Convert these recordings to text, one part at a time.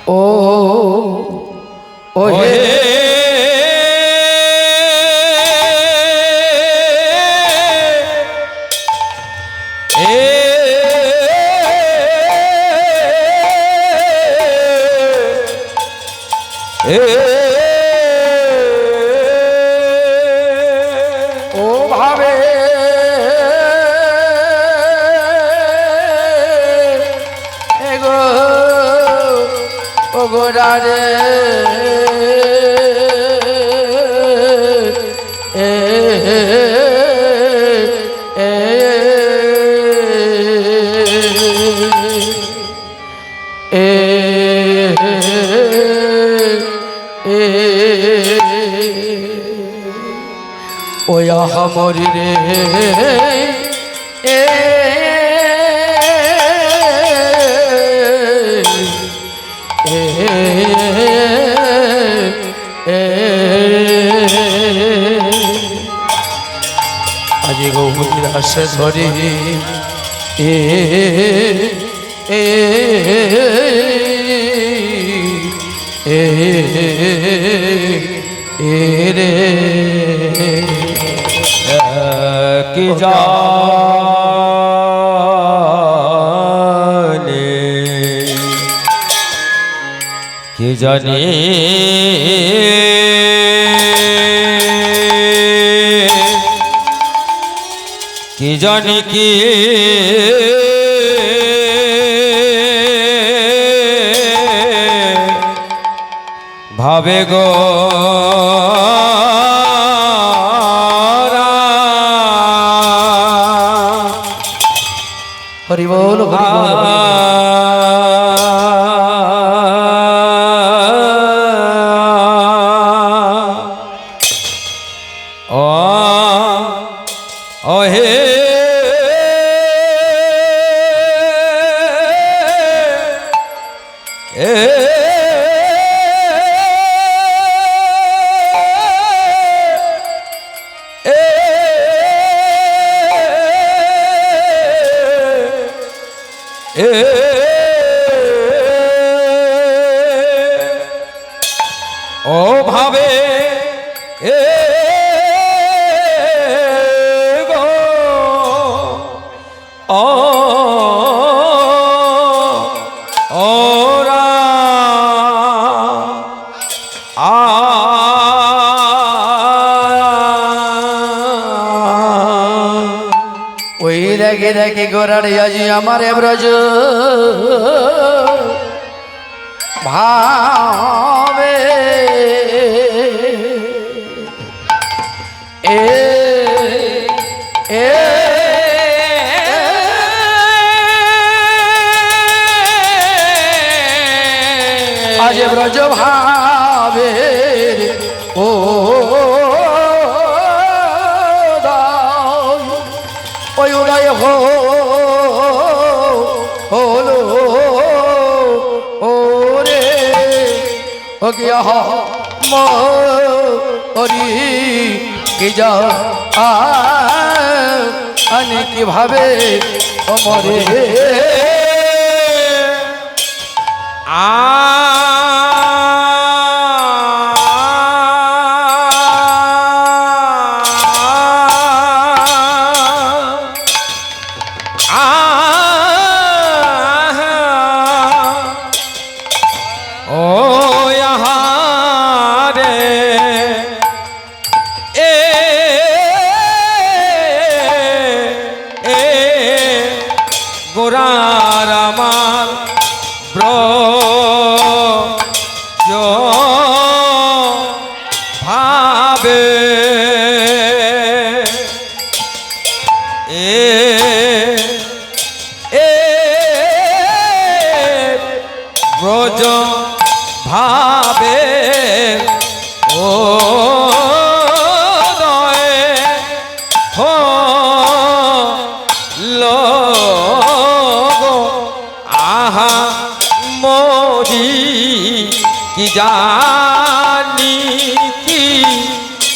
ও ও হে ও ভাবে এগো ও গোরারে ওয়া হামরি রে আজি গৌরী রাস ধরে রে কি জানে কি জানে কি জানি কি ভাবে গো হরি বল ও হে ও ভাবে গো ওরা ওই রেগে রেগে গোরারে আজি আমার ব্রজ ভাবে আজ ব্রজ ভাবে ও ওই উদয় হলো ও রে ও গিয়া মরি কি যা আনে কিভাবে ও মরে গোরার আমার ব্রজ ভাবে ব্রজ ভাবে ও কি জানি কি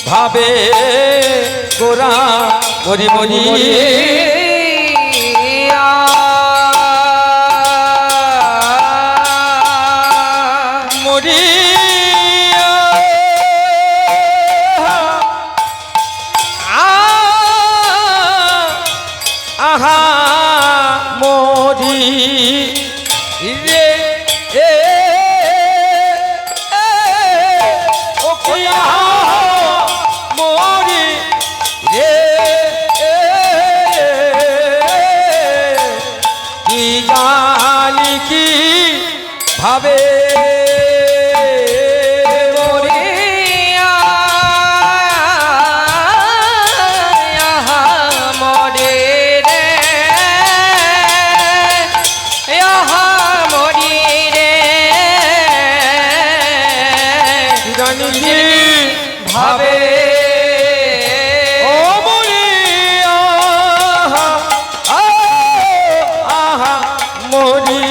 ভাবে গোরা মরি মরি মরিয়া আহা মরি রে ও কিয়া মরি রে কি জানি কি ভাবে ভাবে ও মরিয়া আহা মরি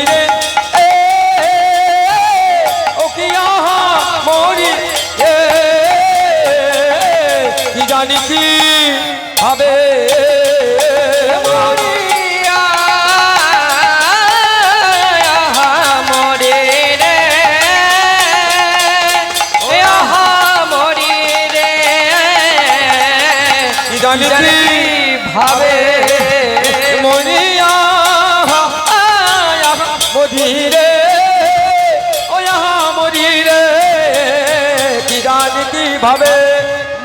রে ও কি আহা মরি রে কি জানি কি ভাবে মরিয়া আহা মরি রে জানি ভাবে মরিয়া মরি রে ও মরি রে কি জানি কি ভাবে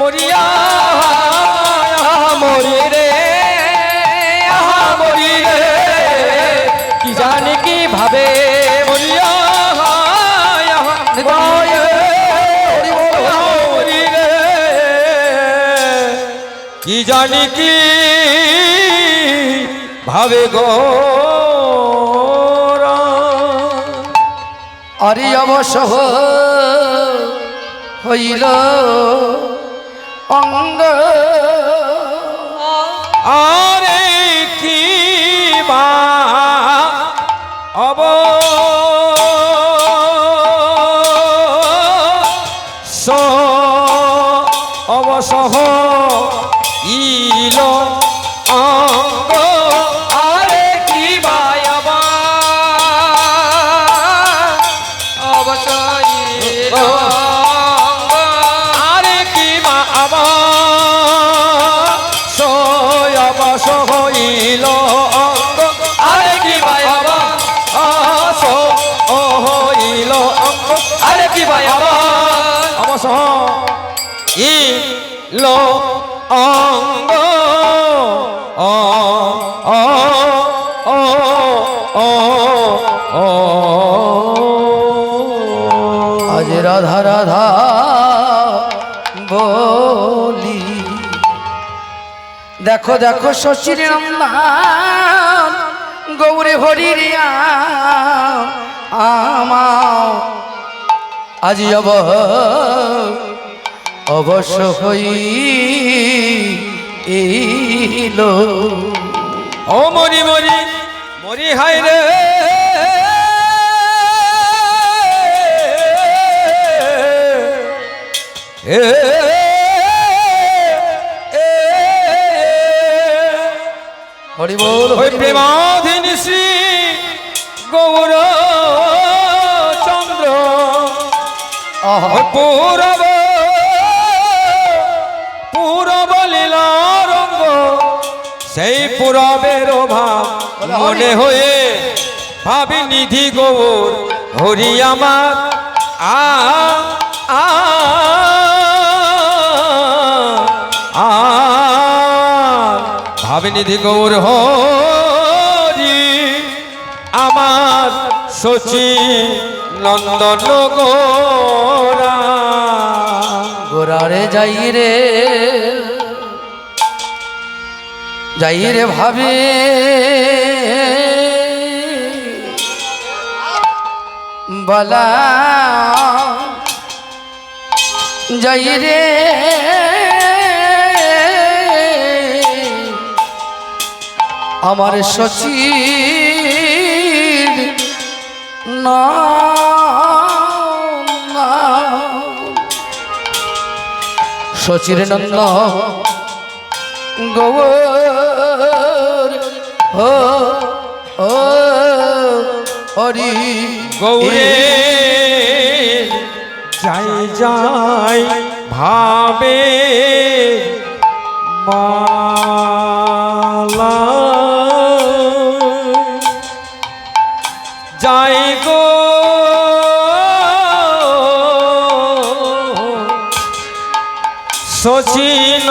মরিয়া মরি রে মরি রে কি জানি কি ভাবে মরিয়া কি জানি কি ভাবে গো আরে অবশ্য হইল অঙ্গ আরে কি বা অব অবসহ ইলো অঙ্গ আরে কি বায়াবা অবসর আরে কি মা আবা অবসহ ইলো অঙ্গ আরে কি বায়াবা ইলো অঙ্গ আরে কি বায়াবা অবসহ ইলো অঙ্গ আজ রাধা রাধা বলি দেখো দেখো শশীর নন্দন গৌরে হরি আমার আজ অবশ্য হইল ও মরি মরি মরি হাই রে হরি বল ওই প্রেমাধীন শ্রী গৌর চন্দ্র ওই পূরব লীলা রঙ্গ সেই পূরবের ভাব মনে হয়ে ভাবি নিধি গৌর হরি আমার ভাবি নিধি গৌর হরি আমার শচী নন্দন গোরা গোরারে যাই রে ভাবে বলা যাই রে আমার শচীর না শচীর নন্দ গৌর হরি গৌরে যাই যাই ভাবে মালা যাই গো শচীন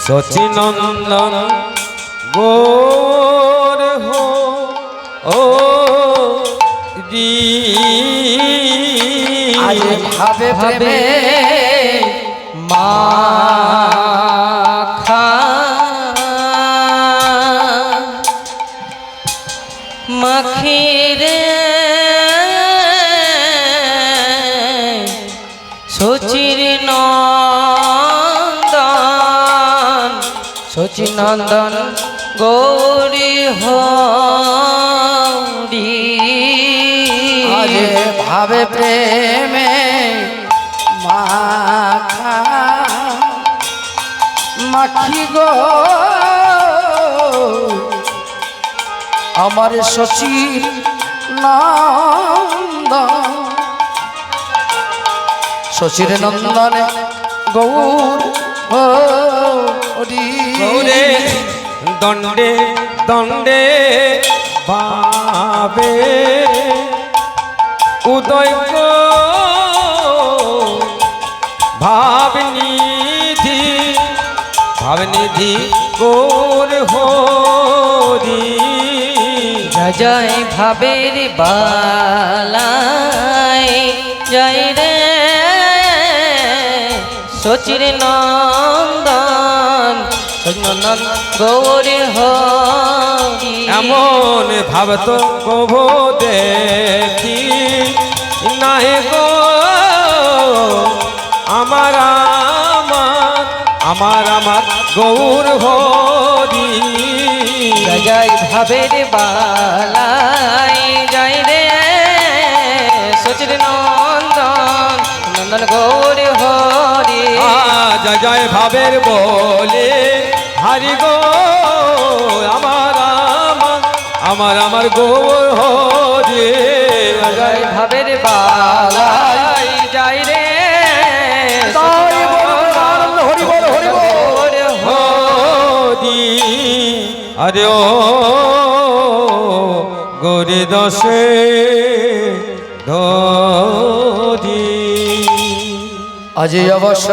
শচীনন্দন গোর হো ও আজ ভাবে প্রেমে মাখা মাখিরে সচির নন্দন সচির নন্দন গৌরী হরি আজ ভাবে প্রেমে মাখা মাখি গো আমার শচীর নন্দন শচীর নন্দন গৌর হরি গৌরে দণ্ডে দণ্ডে ভাবে উদয় ভাবনিধি ভাবনিধি গৌর হরি জয় ভাবের বালাই জয় রে সচির নন্দন নন্দন গৌরী হরি এমন ভাব তো কভো দেখি নাই গো আমার আমার আমার গৌর হরি জয় ভাবের বালাই জয় রে সচির নন্দন নন্দন গৌরী হরি জয় জয় ভাবের বলে হারি গো আমার আমার আমার গৌর হরি জয় ভাবের বালাই জয় রে হরি বল হরি বল হরি আরে ও গৌরী দশে ধরি আজ অবশ্য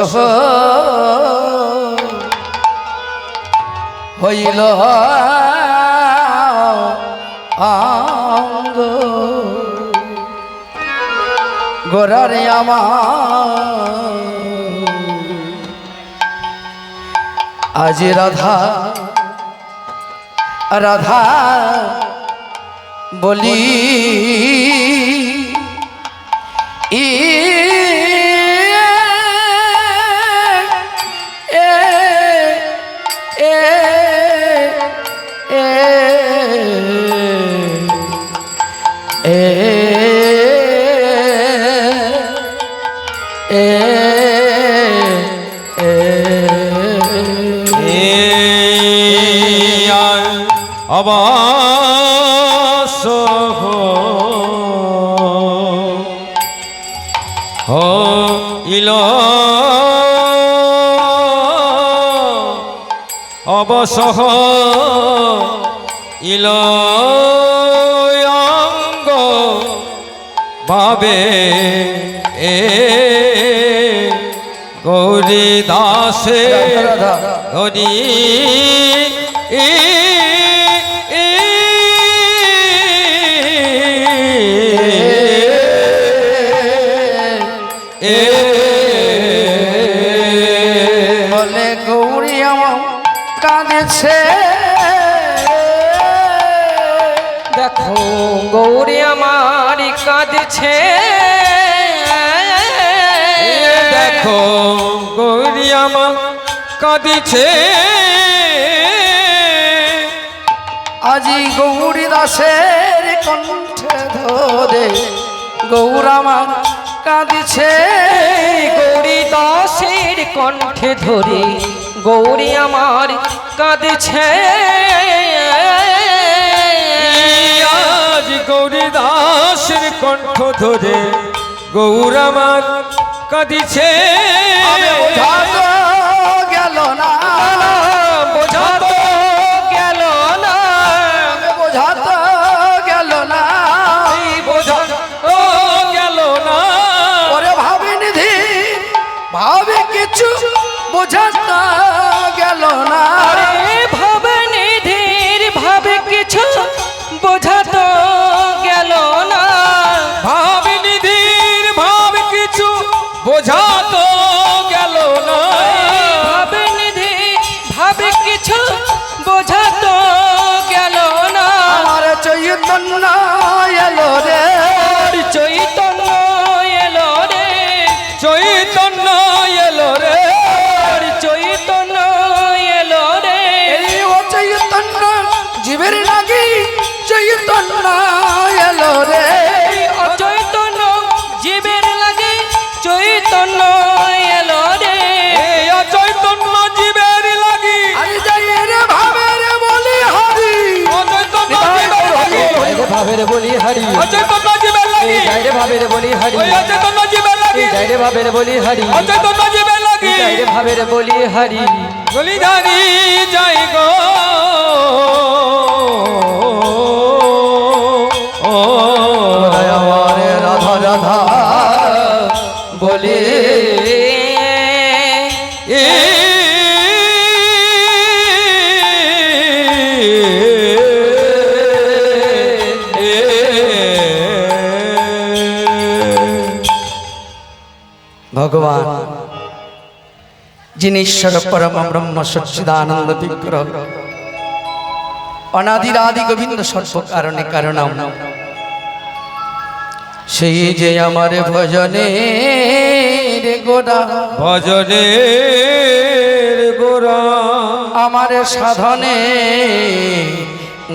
হইল আঙ্গ গোরারে আমার আজ রাধা রাধা বলি ই অবশ্য হইল অবসহ ইল অঙ্গ ভাবে এ গৌরী দাসে হরি বলে গৌরী আমার কাঁদেছে দেখো গৌরী আমার কাঁদছে দেখো গৌরী আমার কাঁদিছে আজি গৌরী দাসের কণ্ঠে ধরে গৌরামা কাঁদিছে গৌরী দাসের কণ্ঠে ধরে গৌরী আমার কাঁদছে ধরে গৌর আমার কাঁদিছে বোঝা তো গেল না, বোঝা তো গেল না, বোঝা তো গেল না, এই বোঝা ও গেল না ওরে ভাবে নিধি ভাবে কিছু বোঝা তো গেল না, আরে ভাবে নিধির ভাবে কিছু বোঝা তো গেল না, ভাব নিধির ভাব কিছু বোঝা তো গেল না ভাবে নিধি ভাবে কিছু বোঝা তো গেল না, আমার চৈতন্য এলো রে, চৈতন্য এলো রে, চৈতন্য এলো রে চৈতন্য এলো রে, এই ও চৈতন্য জীবের লাগি চৈতন্য এলো রে, এই অচৈতন্য জীবের লাগে চৈতন্য এলো রে, এই অচৈতন্য জীবের লাগি আমি যাই রে ভাবের বলি হরি, অচৈতন্য জীবের লাগি যাইরে ভাবের বলি হারি, অচৈতন্য জীবের লাগি যাইরে ভাবের বলি হারি, ওই অচৈতন্য জীবের লাগি যাইরে ভাবের বলি হারি, অচৈতন্য জীবের লাগি যাইরে ভাবের বলি হারি, বলি জানি যাই গো ও আমার রাধা রাধা বলি এ ভগবান যিনি ঈশ্বর পরম ব্রহ্ম সচ্চিদানন্দ বিগ্রহ অনাদির আদি গোবিন্দ সর্ব কারণে কারণম, সেই যে আমার ভজনে রে গোরা, ভজনের গোরা আমার সাধনে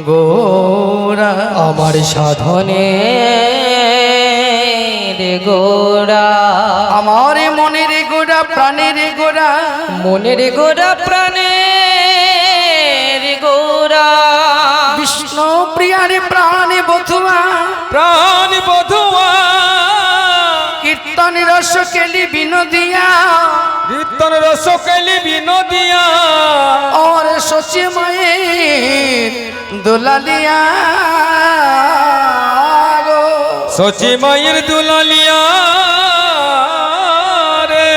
গোরা, আমার সাধনে রে গোরা, আমার মনের গোরা প্রাণের গোরা, মনের গোরা প্রাণের গোরা, বিষ্ণু প্রিয়ারে প্রাণে বধুয়া, প্রাণ বধুয়া কীর্তন রস কেলি বিনোদিয়া, কীর্তন রস কেলি বিনোদিয়া और सोचे माয়ের দুলালিয়া গো, সচি মায়ের দুলালিয়া রে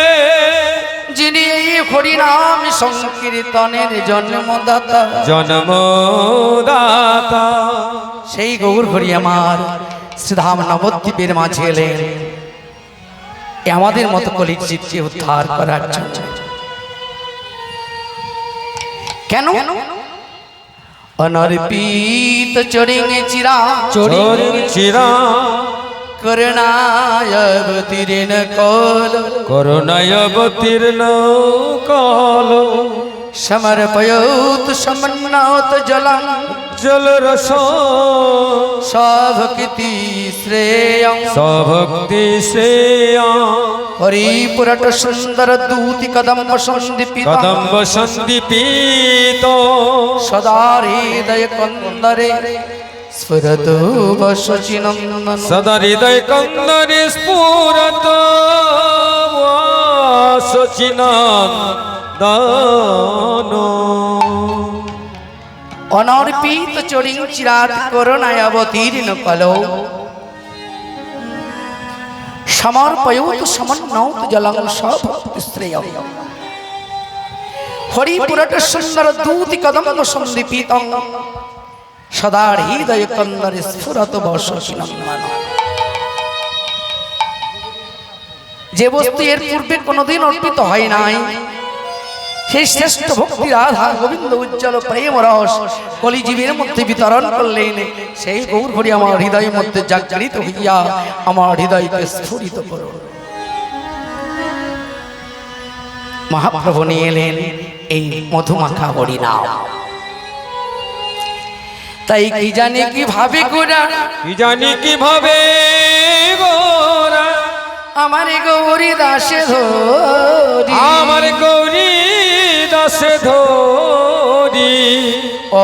যিনি এই হরিনাম সংকীর্তনের জন্মদাতা, জন্মদাতা সেই গৌর হরি আমার শ্রীধাম নবদ্বীপের মাঝে এলেন আমাদের মতো কলির জীবকে উদ্ধার করার জন্য। কেন? অনর্পিত চরিঙে চিরা চরিং চিরা করুণায় অবতীর্ণ কল, করুণায় অবতীর্ণ কাল সমর্পয়ত সমন্নত জলম জল রস সভক্তি শ্রেয়ং, সভক্তি শ্রেয়া হরিপুরট সুন্দর দূতি কদম্ব সন্দীপিত, কদম্ব সন্দীপিত সদা হৃদয় কন্দরে স্ফুরতু বসচিনন্দন, সদা হৃদয় কন্দরে স্ফুরত সচিনন্দন অনর্পিত চরিং চিরাত করুণায় অবতীর্ণ কল, সমর্পয়ত সমন্নত জলং সভক্তি শ্রেয়ং, হরিপুরট সুন্দর দূতি কদম্ব সন্দীপিত, সদা হৃদয় কন্দরে স্ফুরত বসচিনন্দন। যে বস্তু এর পূর্বে কোনোদিন অর্পিত হয় নাই, সেই শ্রেষ্ঠ ভক্তি রাধা গোবিন্দ উজ্জ্বল প্রেম রস কলিজীবের মধ্যে বিতরণ করলেন, সেই গৌর হরি আমার হৃদয়ের মধ্যে জাগরিত হইয়া আমার হৃদয়কে স্ফুরিত করুন। মহাপ্রভু নিয়ে এলেন এই মধুমাখা হরিনাম। তাই কি জানি কিভাবে গোরা, কি জানি কিভাবে গোরা আমার গৌরী দাসে ধরি, আমার গৌরী দাসে ধরি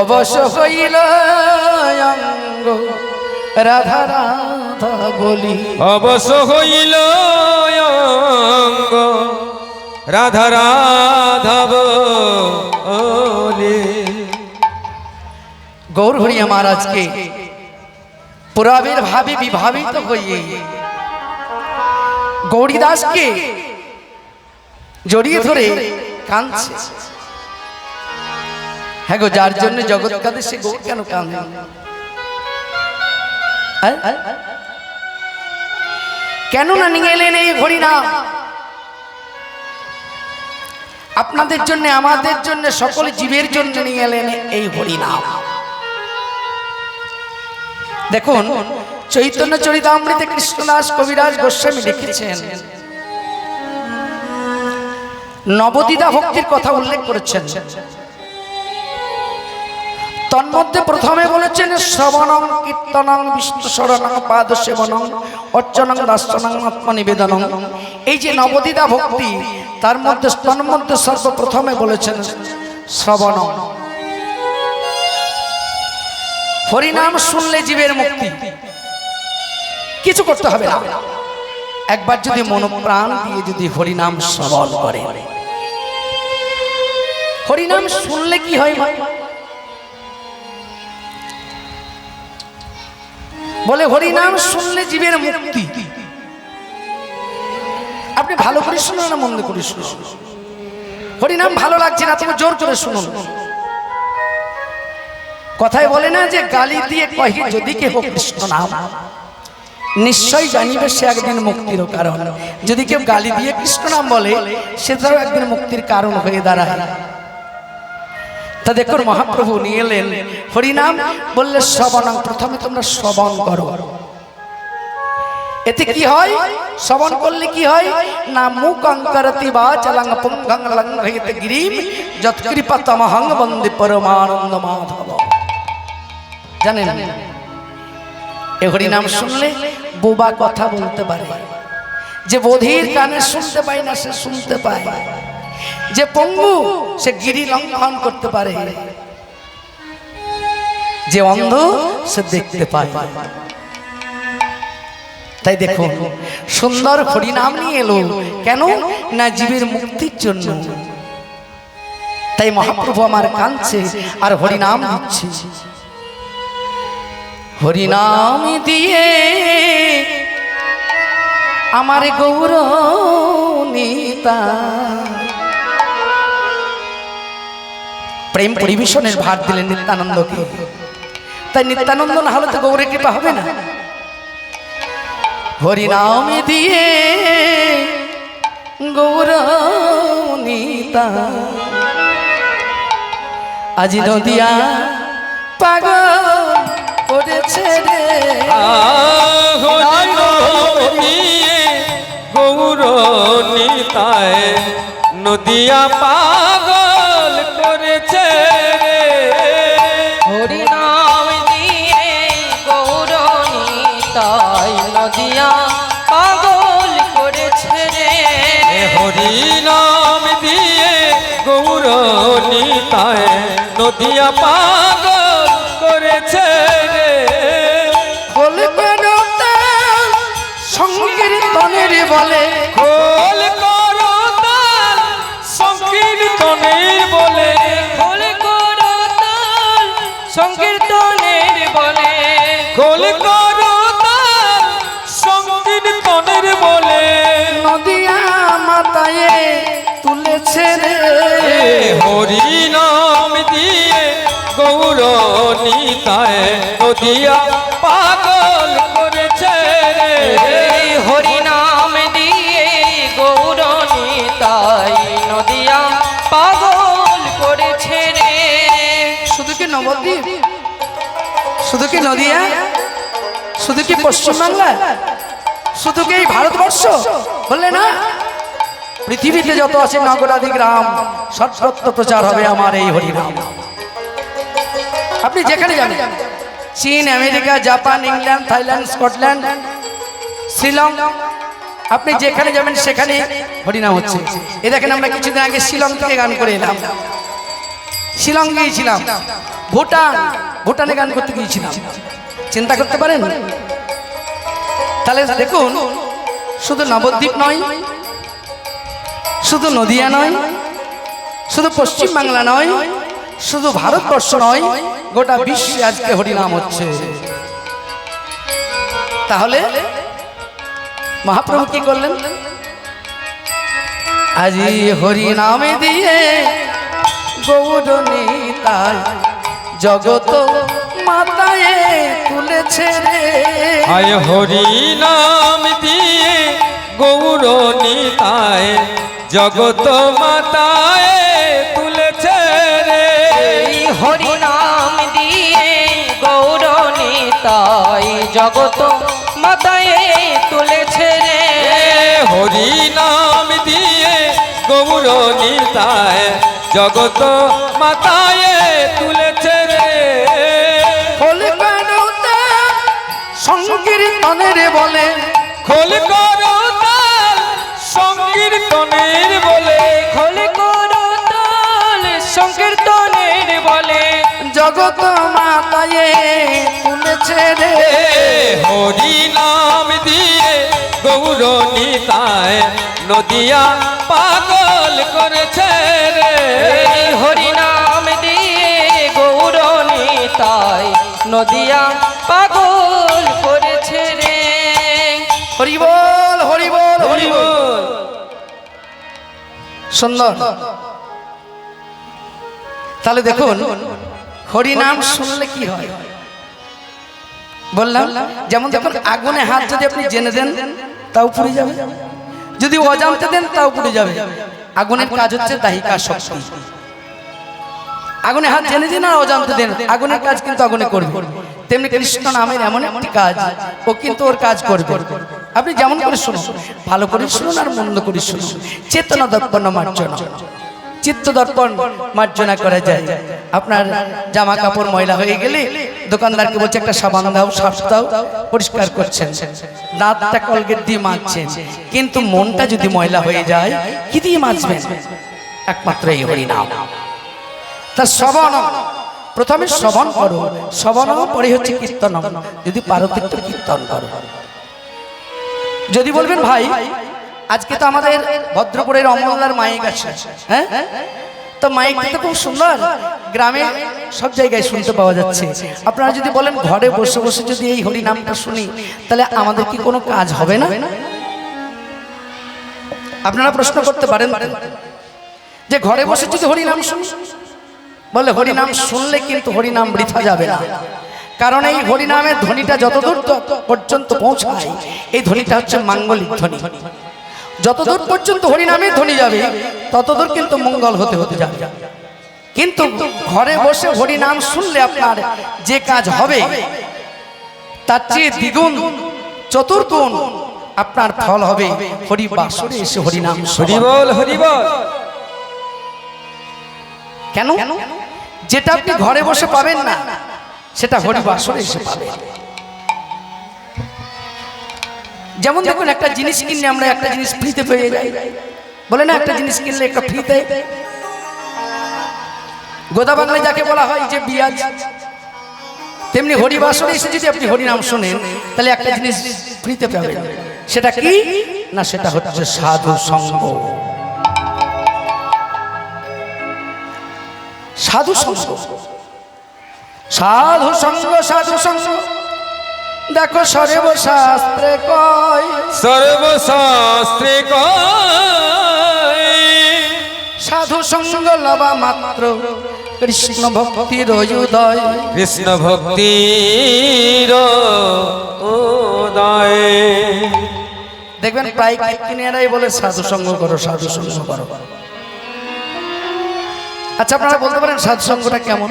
অবশ্য হইল অঙ্গ রাধারা কথা বলি। অবশ্য হইল অঙ্গ রাধা রাধব ওলে। গৌর হরিয়া মহারাজকে পুরাবের ভাবে বিভাবিত হইয়ে গৌরীদাসকে জড়িয়ে ধরে কাঁদছে। হ্যাঁ গো, যার জন্য জগৎ কাঁদে সে গৌর কেন কাঁদে? কেন না নিয়ে এলেন এই হরিনাম? আপনাদের জন্য, আমাদের জন্য, সকল জীবের জন্য নিয়ে এলেন এই হরিনাম। দেখুন, চৈতন্য চরিতামৃতে কৃষ্ণদাস কবিরাজ গোস্বামী লিখেছেন, নবদ্বীপা ভক্তির কথা উল্লেখ করেছেন। তন্মধ্যে প্রথমে বলেছেন শ্রবণং কীর্তনং বিষ্ণু শরণং পাদ সেবনং অর্চনং দাস্যনং আত্মনিবেদনং। এই যে নবদ্বীপা ভক্তি, তার মধ্যে তন্মধ্যে সর্বপ্রথমে বলেছেন শ্রবণং। হরিনাম শুনলে জীবের মুক্তি, কিছু করতে হবে না। একবার যদি মন প্রাণ দিয়ে যদি হরিনাম শ্রবণ করে, হরিনাম শুনলে কি হয়? বলে হরিনাম শুনলে জীবের মুক্তি। আপনি ভালো করে শুনুন না মন্দ করে শুনুন, হরিনাম ভালো লাগছে না তবে জোর করে শুনুন। কথায় বলে না যে গালি দিয়ে কহে যদি কেহ কৃষ্ণ নাম, নিশ্চয় জানিবে সে একদিন মুক্তির কারণ। যদি কেউ গালি দিয়ে কৃষ্ণ নাম বলে, সেটাও একদিন মুক্তির কারণ হয়ে দাঁড়ায়। তা দেখুন, মহাপ্রভু নিয়ে এলেন হরিনাম, বললে শ্রবণং। প্রথমে তোমরা শ্রবণ করো। এতে কি হয়? শ্রবণ করলে কি হয় না, মুখং করতি বাচালং পুংগং লঙ্ঘয়িত গিরিম যৎকৃপাতমহং বন্দে পরমানন্দ মাধব। জানেন, এই হরিনাম শুনলে বোবা কথা বলতে পারে, যে বধির কানে শুনতে পায় না সে শুনতে পায়, যে পঙ্গু সে গিরি লঙ্ঘন করতে পারে, যে অন্ধ সে দেখতে পায়। তাই দেখুন, সুন্দর হরিনাম নিয়ে এলো কেন না, জীবের মুক্তির জন্য। তাই মহাপ্রভু আমার কাঁদছে আর হরিনাম দিচ্ছে। হরিনাম দিয়ে আমার গৌর নিতা। প্রেম পরিবেশনের ভার দিলেন নিত্যানন্দকে। তাই নিত্যানন্দ না হলে তো গৌরের কৃপা হবে না। হরিনাম দিয়ে গৌর নিতা, আজি নদিয়া পাগল করেছে রে। গৌর নিতায় নদিয়া পাগল করেছে রে। হরিনাম দিয়ে গৌর নিতাই নদিয়া পাগল করেছে রে। হরিনাম দিয়ে গৌর নিতায় নদিয়া পাগল করেছে রে। সংকীর্তনের বলে খোল করতাল সংকীর্তনের বলে, খোল করতাল সংকীর্তনের বলে, খোল করতাল সংকীর্তনের বলে। নদিয়া মাতায়ে তুলেছে রে। হরিনাম দিয়ে গৌর নিতায় নদিয়া পাগল করেছে রে। হরিনাম দিয়ে গৌর নিতাই নদিয়া পাগল করেছে রে। শুধু কি নবদ্বীপ, শুধু কি নদিয়া, শুধু কি পশ্চিমবাংলা, শুধু কি এই ভারতবর্ষ বললে না, পৃথিবীতে যত আছে নগরাদি গ্রাম সর্বত্র প্রচার হবে আমার এই হরিনাম। আপনি যেখানে যান, চীন, America, Japan, England, Thailand, Scotland, Sri Lanka, আপনি যেখানে যাবেন সেখানে হরিনাম হচ্ছে। এ দেখেন, আমরা কিছুদিন আগে শিলং থেকে গান করে এলাম। শিলং গিয়েছিলাম, ভুটানে গান করতে গিয়েছিলাম। চিন্তা করতে পারেন, তাহলে দেখুন, শুধু নবদ্বীপ নয়, শুধু নদিয়া নয়, শুধু পশ্চিম বাংলা নয়, শুধু ভারতবর্ষ নয়, গোটা বিশ্বে আজকে হরিনাম হচ্ছে। তাহলে মহাপ্রভু কি করলেন? আজি হরিনামে দিয়ে গৌর নিতাই জগত মাতায় তুলেছে রে। আয় হরি নাম দিয়ে গৌর নিতায় জগত মাতায় তুলেছে রে। হরি নাম দিয়ে গৌর নিতাই জগত মাতায় তুলেছে রে। হরি নাম দিয়ে গৌর নিতায় জগত মাতায় তুলেছে রে। কলিকারুতে সংকীর্তনের বলে, খোল করো তাল সংকীর্তনের বলে, খোল করো তাল সংকীর্তনের বলে, জগত মাতায় তুলেছে রে। হরি নাম দিয়ে গৌর নিতায় নদিয়া পাগল করেছে রে। হরি নাম দিয়ে গৌর নিতাই নদিয়া পাগল করেছে রে। হরি বল, হরি বল, হরি বল। সুন্দর। তাহলে দেখুন, হরি নাম শুনলে কি হয় বললাম। যেমন দেখুন, আগুনে হাত যদি আপনি জেনে দেন তাও পুড়ে যাবে, যদি অজান্তে দেন তাও পুড়ে যাবে। আগুনের কাজ হচ্ছে দাহিকা শক্তি। আগুনে হাত জেনে দিন আর অজান্তে দেন, আগুনের কাজ কিন্তু আগুনে করবে। তেমনি কৃষ্ণ নামের এমন একটি কাজ, ও কিন্তু ওর কাজ করবে। আপনি যেমন করে শুনুন, ভালো করে শুনুন আর মন্দ করে শুনুন। চেতনা দর্পণ মার্জনা, চিত্ত দর্পণ মার্জনা করা যায়। আপনার জামা কাপড় ময়লা হয়ে গেলে দোকানদারকে বলছে একটা সাবান দাও, সার্ফ দাও, পরিষ্কার করছেন, দাঁতটা কলগেট দিয়ে মাজছেন, কিন্তু মনটা যদি ময়লা হয়ে যায় কি দিয়ে মাজবেন? একমাত্র এই হরিনাম। তা শ্রবণ, প্রথমে শ্রবণ করো, শ্রবণ পরে হচ্ছে কীর্তন। যদি পারো একটু কীর্তন করো। যদি বলবেন ভাই আজকে তো আমাদের ভদ্রপুরের অমলার মাইক আছে, হ্যাঁ, তো মাইকটা তো খুব সুন্দর, গ্রামে সব জায়গায় শুনতে পাওয়া যাচ্ছে। আপনারা যদি বলেন ঘরে বসে বসে যদি এই হরি নামটা শুনি, তাহলে আমাদের কি কোনো কাজ হবে না? আপনারা প্রশ্ন করতে পারেন যে ঘরে বসে যদি হরি নাম শুনি, বলে হরি নাম শুনলে কিন্তু হরি নাম বৃথা যাবে না। কারণ এই হরি নামের ধ্বনিটা যতদূর পর্যন্ত পৌঁছায়, এই ধ্বনিটা হচ্ছে মাঙ্গলিক ধ্বনি। যতদূর পর্যন্ত হরিনামে ধ্বনি যাবে ততদূর কিন্তু মঙ্গল হতে হতে যাবে। কিন্তু ঘরে বসে হরিনাম শুনলে আপনার যে কাজ হবে তার চেয়ে দ্বিগুণ চতুর্গুণ আপনার ফল হবে। হরি বাসরে এসে হরিনাম হরি বল, হরি বল। কেন? যেটা আপনি ঘরে বসে পাবেন না, সেটা হরি বাসরে এসে পাবেন। যেমন দেখুন, একটা জিনিস কিনলে আমরা একটা জিনিস ফ্রিতে পেয়ে যাই, বলে না একটা জিনিস কিনলে একটা ফ্রিতে। গোদা বাংলায় যাকে বলা হয় যে বিয়াজ, তেমনি হরি বাসরে এসে যদি আপনি হরিনাম শোনেন তাহলে একটা জিনিস ফ্রিতে পাবেন। সেটা কি না? সেটা হচ্ছে সাধু সঙ্গ। সাধু সঙ্গ, সাধু সঙ্গ, সাধু সঙ্গ। দেখো সর্বশাস্ত্রে কয়, সর্বশাস্ত্রে কয়, সাধু সঙ্গ লবা মাত্র কৃষ্ণ ভক্তির উদয়। কৃষ্ণ ভক্তির উদয়। দেখবেন প্রায় কীর্তনীয়রাই বলে সাধু সঙ্গ করো, সাধু সঙ্গ করো। আচ্ছা, আপনারা বলতে পারেন সাধু সঙ্গটা কেমন?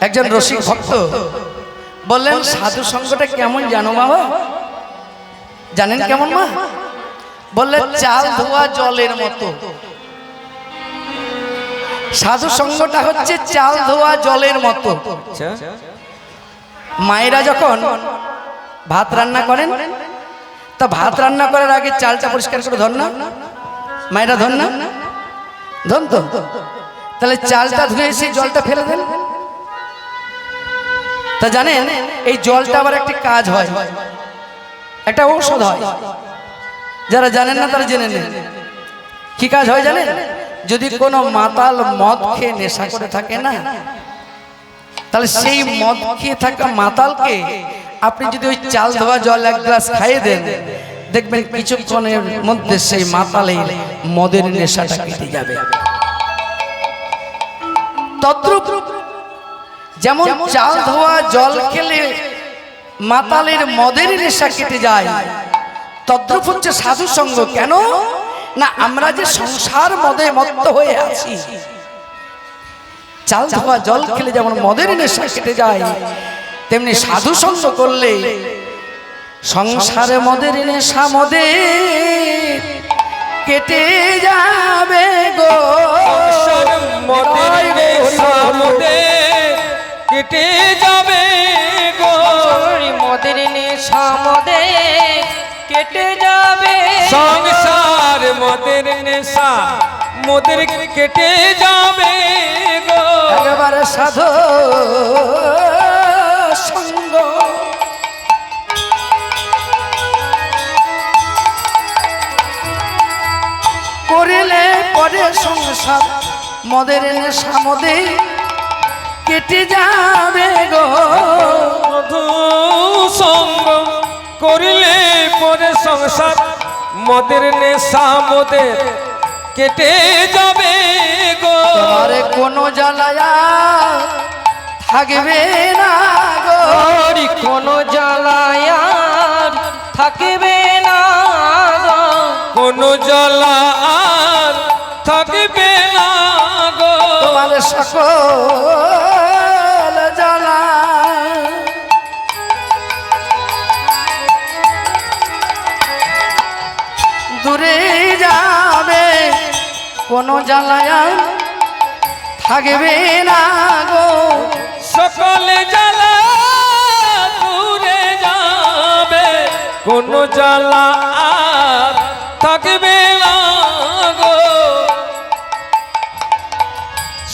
একজন রসিক ভক্ত বললেন, সাধু সঙ্গটা কেমন জানো বাবা? জানেন কেমন মা? বললেন চাল ধোয়া জলের মতো। সাধু সঙ্গটা হচ্ছে চাল ধোয়া জলের মতো। মায়েরা যখন ভাত রান্না করেন, তা ভাত রান্না করার আগে চালটা পরিষ্কার করে ধর না? মায়েরা ধর না? ধন তো? তাহলে চালটা ধুয়ে সেই জলটা ফেলে দেন। তা জানেন এই জলটা আবার একটি কাজ হয়, একটা ঔষধ হয়। যারা জানেন না তারা জেনে নেন কি কাজ হয় জানেন। যদি কোনো মাতাল মদ খেয়ে নেশা করে থাকে না, তাহলে সেই মদ খেয়ে থাকা মাতালকে আপনি যদি ওই চাল ধোয়া জল এক গ্লাস খাইয়ে দেন, দেখবেন কিছুক্ষণের মধ্যে সেই মাতালের মদের নেশাটা কেটে যাবে। তদ্রূপ যেমন চাল ধোয়া জল খেলে মাতালের মদের নেশা কেটে যায়, তদ্রূপ হচ্ছে সাধু সঙ্গ। কেন না, আমরা যে সংসার মদে মত্ত হয়ে আছি, চাল ধোয়া জল খেলে যেমন মদের নেশা কেটে যায়, তেমনি সাধু সঙ্গ করলে সংসারে মদের নেশা মদের কেটে যাবে গো। মদের নেশা মোদের কেটে যাবে গো। মদের নেশা মদের কেটে যাবে, সংসার মদের নেশা মোদের কেটে যাবে গো। একেবারে সাধু সঙ্গ করিলে পরে সংসার মদের নেশা মদে কেটে যাবে গো। মধু সঙ্গ করিলে পরে সংসার মদের নেশা মোদের কেটে যাবে গো। তোমারে কোনো জ্বালায়া থাকবে না গো। কোনো জ্বালায় আর থাকবে না গো। কোনো জ্বালা আর থাকবে না গো। তোমার সকল জ্বালা দূরে যাবে, কোনো জ্বালায়া থাকবে না গো। সকলে জ্বালা দূরে যাবে, কোনো জ্বালা আর থাকবে না গো।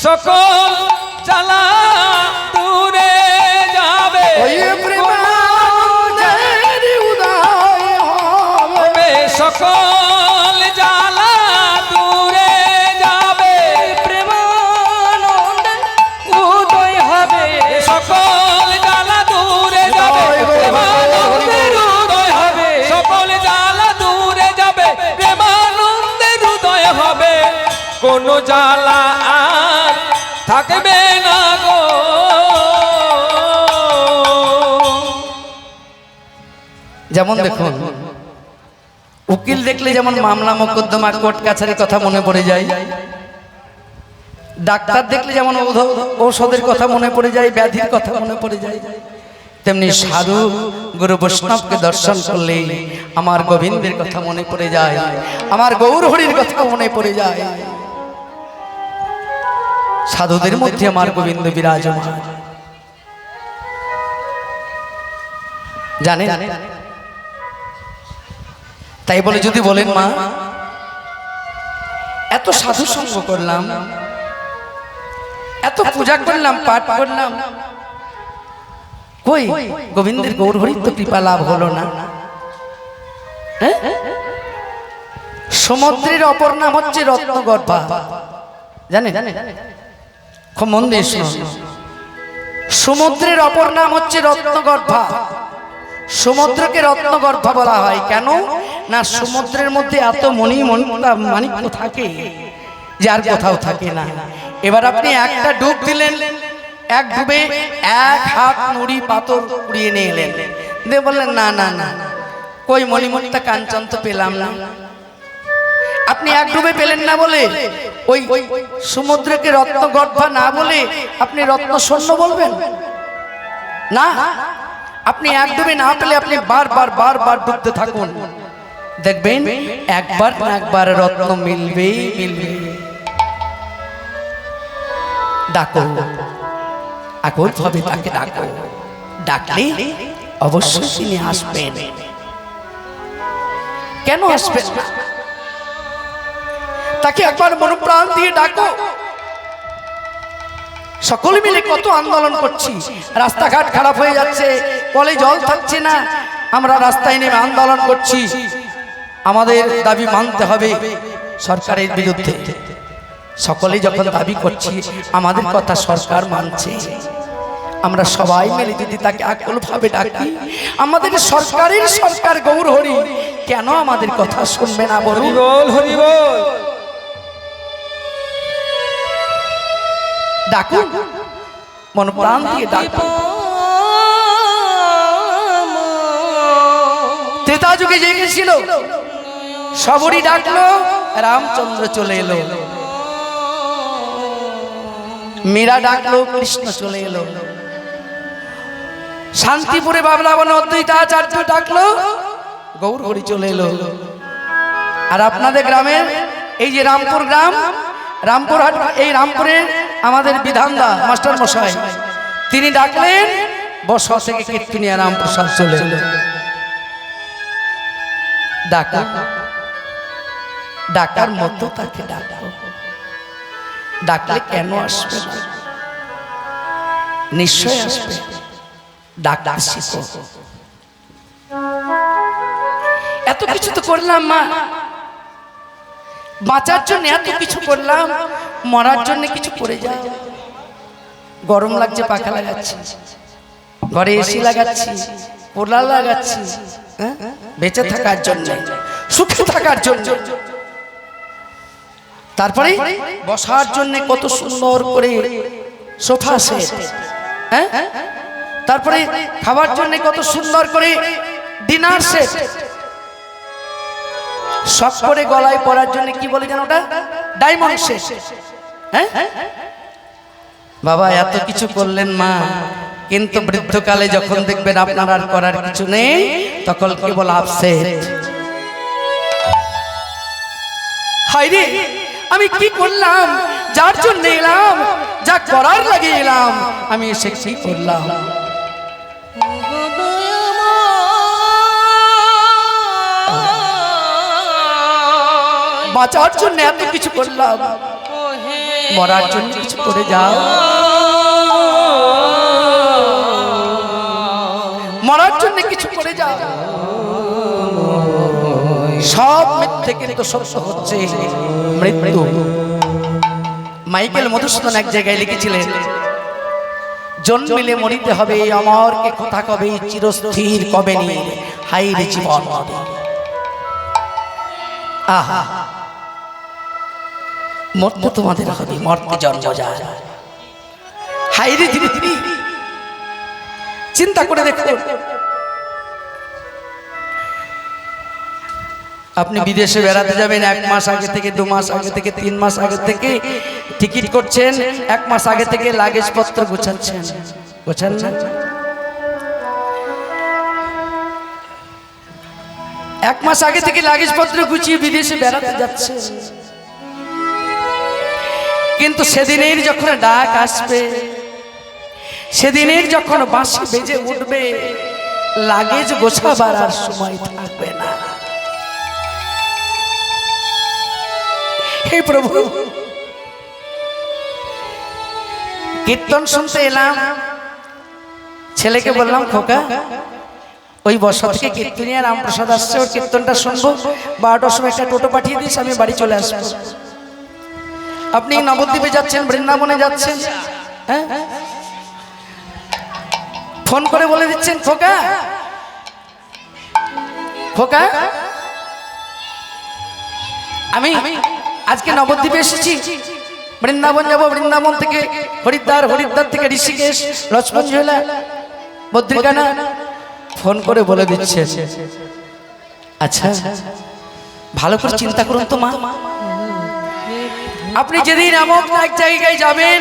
সকল জ্বালা দূরে যাবে, ওই প্রেমের উদয় হবে। সকল জ্বালা দূরে যাবে, প্রেমানন্দ উদয় হবে, সকল জ্বালা দূরে যাবে, প্রেমানন্দের উদয় হবে। সকল জ্বালা দূরে যাবে, প্রেমানন্দের উদয় হবে। কোনো জ্বালা আর থাকবে না গো। যেমন দেখুন, উকিল দেখলে যেমন মামলা মোকদ্দমা কোর্ট কাছারির কথা মনে পড়ে যায়, ডাক্তার দেখলে যেমন ঔষধের কথা মনে পড়ে যায়, ব্যাধির কথা মনে পড়ে যায়, তেমনি সাধু গুরু বৈষ্ণবকে দর্শন করলে আমার গোবিন্দের কথা মনে পড়ে যায়, আমার গৌর হরির কথা মনে পড়ে যায়। সাধুদের মধ্যে আমার গোবিন্দ বিরাজমান। জানেন, তাই বলে যদি বলেন মা এত সাধু সঙ্গ করলাম, এত পূজা করলাম, পাঠ করলাম, কই গোবিন্দের গৌর হরির তো কৃপা লাভ হলো না। হ্যাঁ? সমুদ্রের অপর নাম হচ্ছে রত্নগর্ভা। জানেন? খুব মন দিয়ে শুনুন। সমুদ্রের অপর নাম হচ্ছে রত্নগর্ভা। সমুদ্রকে রত্নগর্ভা বলা হয় কেন না, সমুদ্রের মধ্যে এত মাণিক্য থাকে যার কোথাও থাকে না। এবার আপনি একটা ডুব দিলেন, এক ডুবে 1 হাত নুড়ি পাথর কুড়িয়ে নিয়ে এলেন, দিয়ে বললেন না না না, কই মণিমুক্তা কাঞ্চন তো পেলাম না। আপনি এক ডুবে পেলেন না বলে ওই সমুদ্রকে রত্নগর্ভা না বলে আপনি রত্ন শূন্য বলবেন না। আপনি এক ডুবে না পেলে আপনি বারবার ডুবতে থাকুন, দেখবেন একবার না একবার রত্ন মিলবেই মিলবে। ডাকো, আকুল ভাবে তাকে ডাকো, ডাকলে অবশ্যই তিনি আসবেন। কেন আসবেন না? তাকে একবার মনোপ্রাণ দিয়ে ডাকো, সকলে মিলে কত আন্দোলন করছি, রাস্তাঘাট খারাপ হয়ে যাচ্ছে, কলে জল থাকছে না, আমরা রাস্তায় নেমে আন্দোলন করছি। আমাদের দাবি মানতে হবে সরকারের বিরুদ্ধে। সকলে যখন দাবি করছি, আমাদের কথা সরকার মানছে, আমরা সবাই মিলে যদি তাকে আকুল ভাবে ডাকি, আমাদের সরকারের সরকার গৌর হরি কেন আমাদের কথা শুনবে না বলুন? হরি বল, হরি বল। ডাকুন, মন প্রাণ দিয়ে ডাকুন। ত্রেতা যুগে জেগেছিল, সবরই ডাকলো, রামচন্দ্র চলে এলো। মীরা ডাকলো, কৃষ্ণ চলে এলো। শান্তিপুরে বাবলা বনে অদ্বৈতাচার্য ডাকলো, গৌর হরি চলে এলো। আর আপনাদের গ্রামের এই যে রামপুর গ্রাম, রামপুরহাট, এই রামপুরের আমাদের বিধানদা মাস্টার মশাই তিনি ডাকলেন, বসা থেকে কীর্তনিয়া রামপ্রসাদ চলে এলো। ডাকা, ডাকার মতো তাকে ডাকো, ডাকলে কেন আসবে না? নিশ্চয় আসবে। ডাকা শিখো। এত কিছু তো করলাম মা, বাঁচার জন্য এত কিছু করলাম, মরার জন্য কিছু করে যায়। গরম লাগছে, পাখা লাগাচ্ছি, ঘরে এসি লাগাচ্ছি, পোলার লাগাচ্ছি, বেঁচে থাকার জন্য, সুখে থাকার জন্য। তারপরে বসার জন্য কত সুন্দর করে সোফা সেট, তারপরে খাবার জন্য কত সুন্দর করে ডিনার সেট, সব করে গলায় পরার জন্য কি বলে যেন ওটা, ডায়মন্ড সেট। বাবা এত কিছু করলেন মা, কিন্তু বৃদ্ধকালে যখন দেখবেন আপনার আর করার কিছু নেই, তখন কেবল আপসেট। হায়রে আমি কি করলাম, যার জন্য এলাম, যা করার লাগে এলাম, আমি এসে কি করলাম? বাঁচার জন্য এত কিছু করলাম, মরার জন্য কিছু করে যাও। মরার জন্য কিছু করে যাও। সব মিথ্যে কিন্তু সত্য হচ্ছে মৃত্যু। মাইকেল মধুসূদন এক জায়গায় লিখেছিলেন, জন্মিলে মরিতে হবে, অমরকে কথা কবে, চিরস্থির কবে নি, হাইরে জীবন। আহা, মরতে তোমাদের হবে, মরতে জন্ম যায়। হাইরে জীবন, চিন্তা করে দেখুন। আপনি বিদেশে বেড়াতে যাবেন, 1 মাস আগে থেকে, 2 মাস আগে থেকে, 3 মাস আগে থেকে টিকিট করছেন, 1 মাস আগে থেকে লাগেজ পত্র গোছাচ্ছেন, গোছান না? 1 মাস আগে থেকে লাগেজ পত্র গুছিয়ে বিদেশে বেড়াতে যাচ্ছে, কিন্তু সেদিনের যখন ডাক আসবে, সেদিনের যখন বাঁশি বেজে উঠবে, লাগেজ গোছাবার আর সময় থাকবে না। হে প্রভু, কীর্তন শুনতে এলাম, ছেলেকে বললাম, খোকা ওই বসা থেকে কীর্তনিয়া রামপ্রসাদ আসছে, ওর কীর্তনটা শুনবো, 12টার সময় একটা টোটো পাঠিয়ে দিস, আমি বাড়ি চলে আসবো। আপনি নবদ্বীপে যাচ্ছেন, বৃন্দাবনে যাচ্ছেন, হ্যাঁ, ফোন করে বলে দিচ্ছেন, খোকা খোকা আমি আজকে নবদ্বীপে এসেছি, বৃন্দাবন যাব, বৃন্দাবন থেকে হরিদ্বার, হরিদ্বার থেকে ঋষিকেশ, লক্ষ্মণ ঝোলা, বদ্রিকানা, ফোন করে বলে দিচ্ছে। আচ্ছা ভালো করে চিন্তা করুন তো মা, আপনি যেদিন এমন এক জায়গায় যাবেন,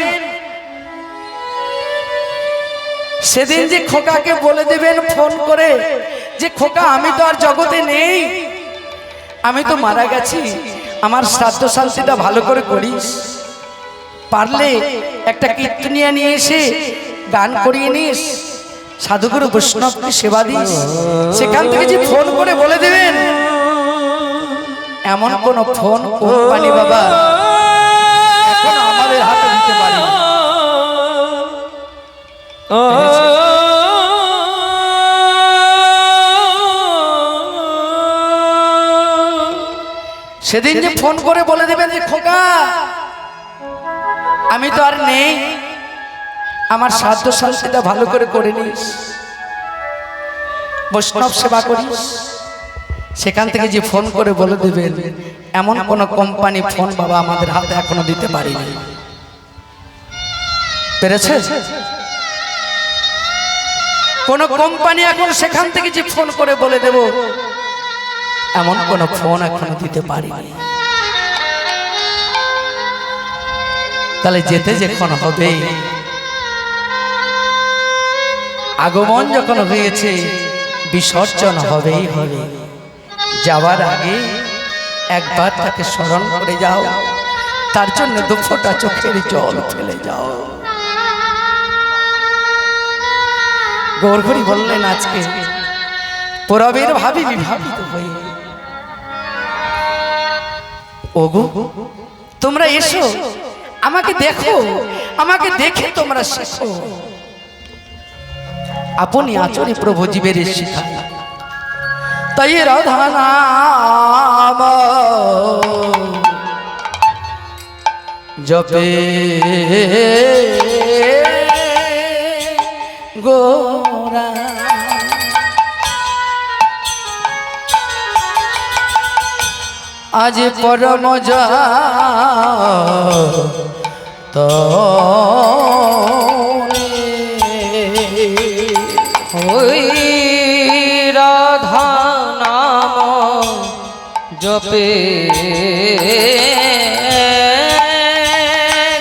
সেদিন যে খোকাকে বলে দেবেন ফোন করে যে খোকা আমি তো আর জগতে নেই, আমি তো মারা গেছি, আমার শ্রাদ্ধ শান্তিটা ভালো করে করিস, পারলে একটা কীর্তনিয়া নিয়ে এসে গান করিয়ে নিস, সাধুগুরু বৈষ্ণবকে সেবা দিস। সেখান থেকে যে ফোন করে বলে দেবেন, এমন কোন ফোন কোম্পানি বাবা এখন আমাদের হাতে দিতে পারে। ও সেদিন যে ফোন করে বলে দেবেন যে খোকা আমি তো আর নেই, আমার সাধ্য শান্তিটা ভালো করে করে নিস, বৈষ্ণব সেবা করিস, সেখান থেকে যে ফোন করে বলে দেবেন এমন কোন কোম্পানি ফোন বাবা আমাদের হাতে এখনো দিতে পারিনি। পেরেছে? কোন কোম্পানি এখন সেখান থেকে যে ফোন করে বলে দেব এমন কোন ফোন এখনো দিতে পারিনি। তাহলে যেতে যখন হবে, আগমন যখন হয়েছে বিসর্জন হবেই হবে। যাওয়ার আগে একবার তাকে স্মরণ করে যাও, তার জন্য দুফোঁটা চোখের জল ফেলে যাও। গৌরহরি বললেন আজকে পরবের ভাবি বিভাবিত হয়ে, ওগো তোমরা এসো, আমাকে দেখো, আমাকে দেখে তোমরা শেখো। আপনি আচরি প্রভু জীবের শিখায়, তাই রাধা নাম জপে গোরা। আজ পরম তো ওই রাধা নাম জপে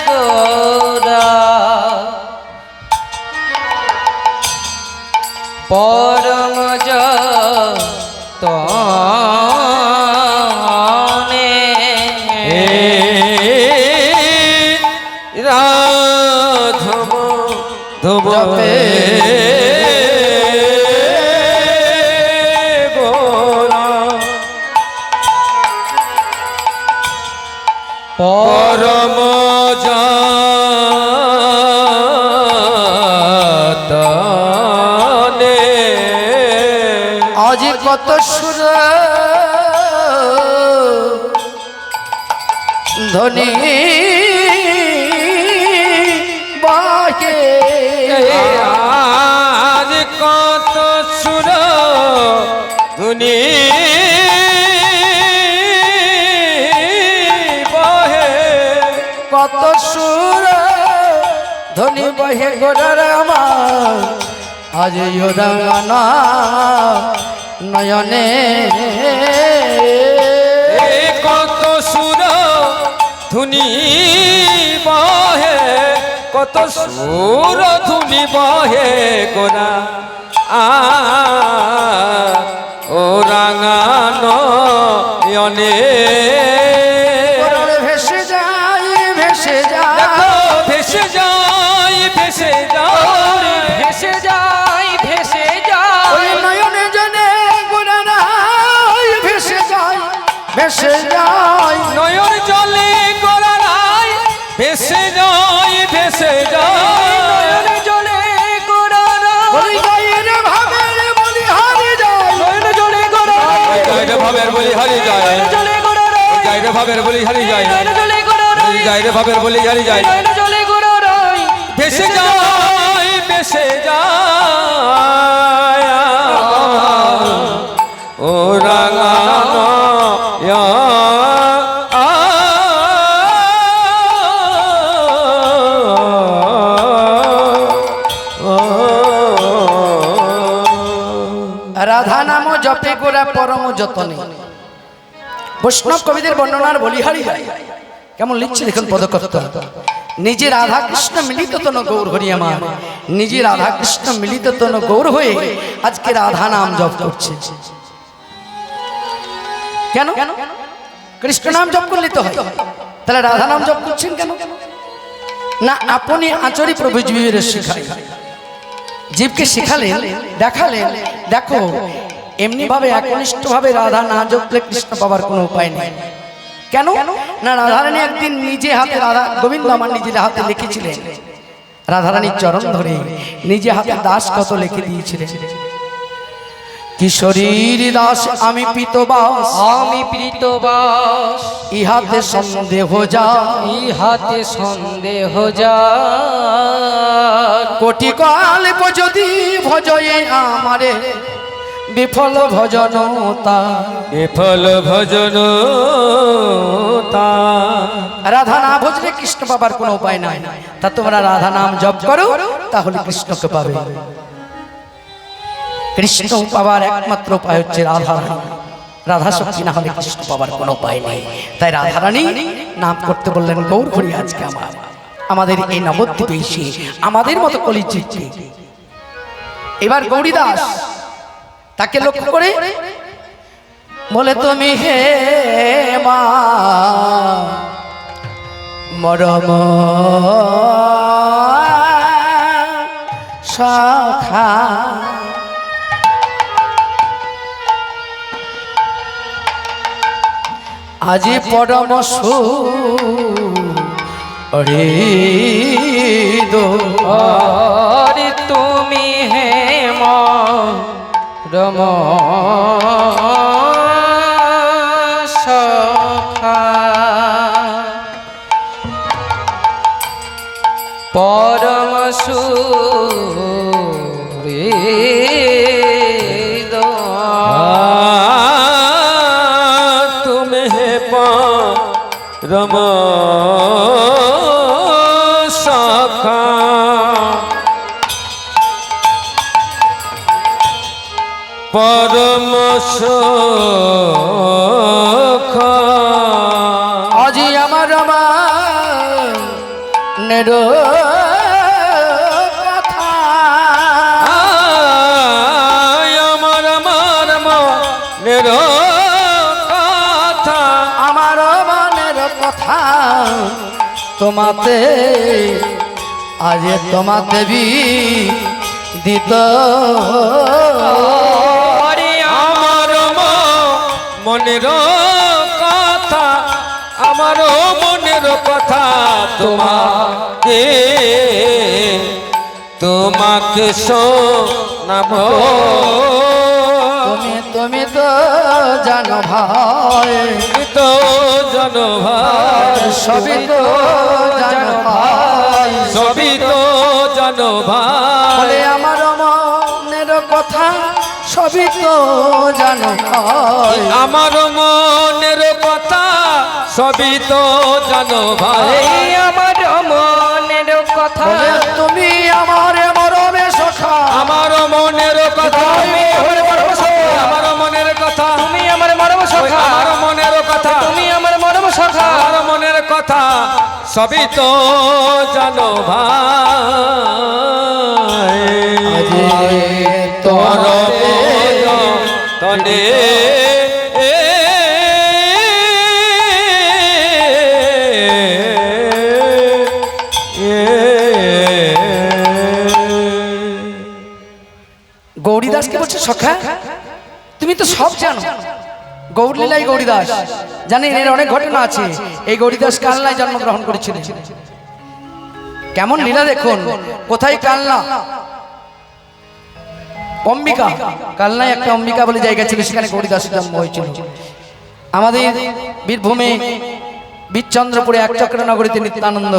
গোরা, পরম যতনে রাধম ধুম জপে পরম যতনে। আজ কত সুর ধ্বনি বাহে, আজ কত সুর ধুনি বহে, কত সুর ধ্বনি বহে গোরার আমার। আজ রাঙানা নয়নে কত সুর ধুনি বহে, কত সুর ধুনি বহে গোরা ও রাঙানো নয়নে। ভেসে যায় ভেসে দেখো যায় ভেসে যাই ভেসে যাই ভেসে যায় ভেসে যায়, ওই নয়নে জনে গোরারা ভেসে যায় ভেসে যায়। নয়ন জলে গোরারাই ভেসে যাই ভেসে যাই জলে গোরারা ওই গায়ের ভাবের বলি হারি যায়, নয়ন জলে গোরারা গাইরে ভাবের বলি হারি যায়, জলে গোরারা গাইরে ভাবের বলি হারি যায়, নয়ন জলে গোরারা গাইরে ভাবের বলি হারি যায়। নয়ন জলে গোরারা ভেসে যাই ভেসে যাই ও রাঙানো রাধা নাম জপে গোরা পরম যতনে। বৈষ্ণব কবিদের বর্ণনার বলিহারি হয়, কেমন লিখছে দেখুন পদকর্তা। নিজে রাধা কৃষ্ণ মিলিত তন গৌর হরি আমার, নিজে রাধা কৃষ্ণ মিলিত তন গৌর হয়ে আজকে রাধা নাম জপ করছে। কেন? কৃষ্ণ নাম জপ করলে তো হয়, তাহলে রাধা নাম জপ করছেন কেন? না আপনি আচরি প্রভু জীবের শিখাই, জীবকে শিখালেন, দেখালেন দেখো এমনি ভাবে একনিষ্ঠ ভাবে রাধা না জপলে কৃষ্ণ পাবার কোনো উপায় নেই। কেন না রাধারানী একদিন নিজে হাতে, রাধা গোবিন্দ আমার নিজের হাতে লিখেছিলেন রাধারানীর চরণ ধরে নিজে হাতে দাস কত লিখে দিয়েছিলেন। কিশোরীর দাস আমি পিতবাস, আমি প্রীতবাস, ইহাতে সন্দেহ যা, ইহাতে সন্দেহ যা, কোটি কল্প যদি ভজয়ে আমারে বিফল ভজনতা। বিফল ভজন তা রাধা না ভজলে কৃষ্ণ পাবার কোনো উপায় নাই। তা তোমরা রাধা নাম জপ করো, তাহলে কৃষ্ণকে পাবে। কৃষ্ণ পাবার একমাত্র উপায় হচ্ছে রাধা রানী। রাধা শক্তি না হলে কৃষ্ণ পাবার কোনো উপায় নেই। তাই রাধা রানী নাম করতে বললেন গৌর হরি। আজকে আমাদের এই নবদ্বীপে এসে আমাদের মতো কলিযুগে এবার গৌরীদাস তাকে লক্ষ্য করে বলে, তুমি হে মা মরম সখা, আজি পরম সুরে দো। আরে তুমি হে রম সখা, পরম সুরে দো। তুমি হে রম সখা, পরম সখা। আজি আমার নের কথা, আমার মনের কথা, আমার মনের কথা তোমাতে আজ তোমাতে বি দিত। আমার মনের কথা, আমার মনের কথা তোমাকে তোমাকে শোনাবো। তুমি তো জানো ভাই, তুমি তো জানো ভাই, সবই তো জানো ভাই, সবই তো জানো ভাই। বলে আমার মনের কথা সবই তো জানো ভাই, আমার মনের কথা সবই তো জানো ভাই। এই আমার মনের কথা, বলে তুমি আমার মরমে সখা, আমার মনের কথা, তুমি আমার মরম সখা, আমার মনের কথা, তুমি আমার মরম সখা, আমার মনের কথা, তুমি আমার মরম সখা, আমার মনের কথা সবই তো জানো ভাই। তোর তনে গৌরীদাসকে বলছে সখা তুমি তো সব জানো। গৌরলীলাই গৌরীদাস জানেন, এর অনেক ঘটনা আছে। এই গৌরীদাস কালনায় জন্মগ্রহণ করেছিলেন। কেমন লীলা দেখুন। কোথায় কালনা? অম্বিকা, কালনায় একটা অম্বিকা বলে জায়গা ছিল, সেখানে গৌরীদাসের জন্ম হয়েছিল। আমাদের বীরভূমে বীরচন্দ্রপুরে একচক্রনগরীতে নিত্যানন্দ,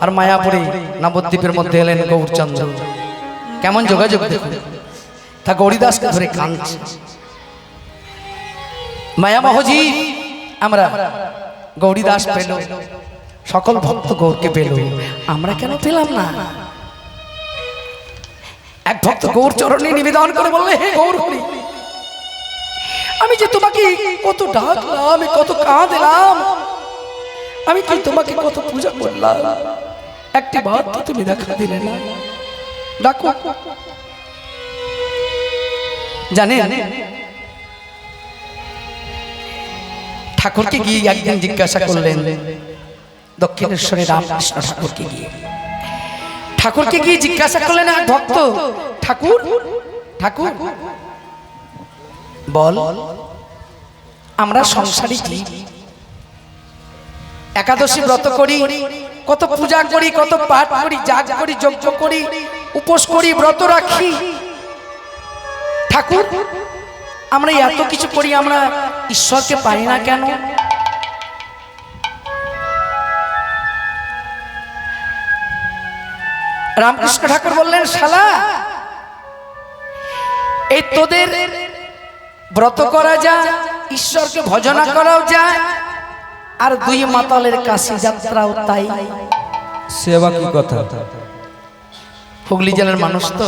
আর মায়াপুরে নবদ্বীপের মধ্যে এলেন গৌরচন্দ্র। কেমন যোগাযোগ দেখুন। তা গৌরীদাসকে ধরে কাঁদছে, মায়া মহজি আমরা গৌরীদাস পেল, সকল ভক্ত গৌরকে পেল, আমরা কেন পেলাম না? এক ভক্ত গৌর চরণে নিবেদন করে বললে, হে গৌর হরি, আমি যে তোমাকে কত ডাকলাম, কত কাঁদলাম, আমি কি তোমাকে কত পূজা করলাম, একটি বার তো তুমি দেখা দিলে না। ডাকো। জানেন ঠাকুরকে গিয়ে একদিন জিজ্ঞাসা করলেন, দক্ষিণেশ্বরের রামকৃষ্ণ ঠাকুরকে গিয়ে জিজ্ঞাসা করলেন এক ভক্ত, ঠাকুর ঠাকুর বল, আমরা সংসারী কি, একাদশী ব্রত করি, কত পূজা করি, কত পাঠ করি, যাগ করি, যজ্ঞ করি, উপোস করি, ব্রত রাখি। ঠাকুর, আমরা এত কিছু করি, আমরা ঈশ্বরকে পাই না কেন? রামকৃষ্ণ ঠাকুর বললেন, শালা, এই তোদের ব্রত করা যায়, ঈশ্বরকে ভজনা করাও যায়, আর দুই মাতালের কাশি যাত্রাও তাই। সেবা কি কথা? হুগলি জেলার মানুষ তো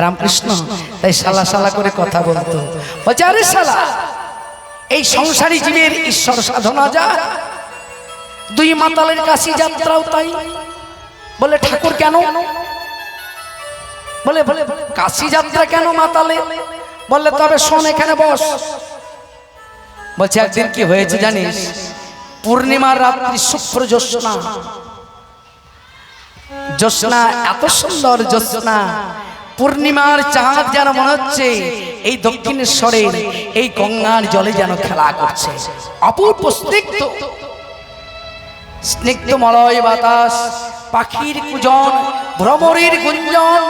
রামকৃষ্ণ, তাই শালা শালা করে কথা বলতো। বলছে, আরে শালা, এই সংসারী জীবের ঈশ্বর সাধনা যায়, দুই মাতালের কাশি যাত্রাও তাই। বলে, ঠাকুর কেন? বলে, কাশি যাত্রা কেন মাতালে? বললে, তবে শোন, এখানে বস। বলছে, একদিন কি হয়েছে জানিস? পূর্ণিমার রাত্রি, শুভ্র জ্যোৎস্না, জ্যোৎস্না এত সুন্দর জ্যোৎস্না, পূর্ণিমার চাঁদ যেন মনে হচ্ছে এই দক্ষিণেশ্বরের এই গঙ্গার জলে যেন খেলা করছে। অপূর্ব স্নিগ্ধ স্নিগ্ধ মলয় বাতাস, পাখির কুজন, ভ্রমরের গুঞ্জন,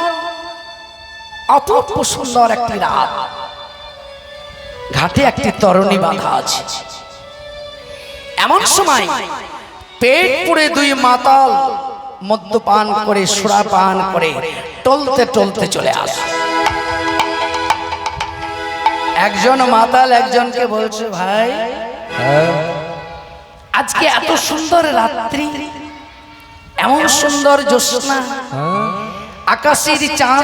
অপূর্ব সুন্দর একটি রাত। ঘাটে একটি তরুণী বাঁধা আছে। এমন সময় পেট পুড়ে দুই মাতাল মদ্যপান করে, সুরাপান করে টলতে টলতে চলে আসে। একজন মাতাল একজনকে বলছে, ভাই, আজকে এত সুন্দর রাত্রি, এমন সুন্দর জ্যোৎস্না, আকাশের চাঁদ